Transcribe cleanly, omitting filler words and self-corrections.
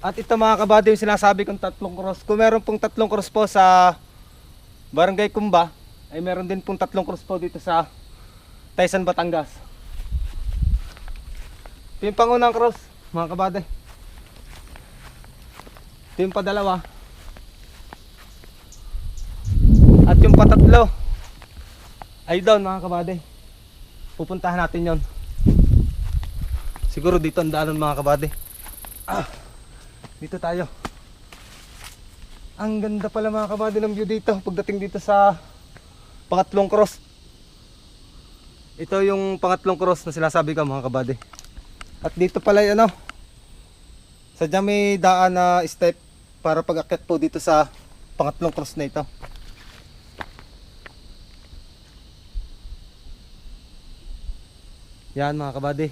At ito mga kabady yung sinasabi kong tatlong cross. Kung meron pong tatlong cross po sa Barangay Kumba, ay meron din pong tatlong cross po dito sa Taysan, Batangas. Ito yung pangunang cross mga kabady. Ito yung padalawa. At yung patatlo ay doon mga kabady. Pupuntahan natin yon. Siguro dito ang daanan mga kabady. Dito tayo. Ang ganda pala mga kabady ng view dito pagdating dito sa pangatlong cross. Ito yung pangatlong cross na sinasabi ko mga kabady. At dito pala yung sadyang may daan na step para pag-akyat po dito sa pangatlong cross na ito. Yan mga kabady.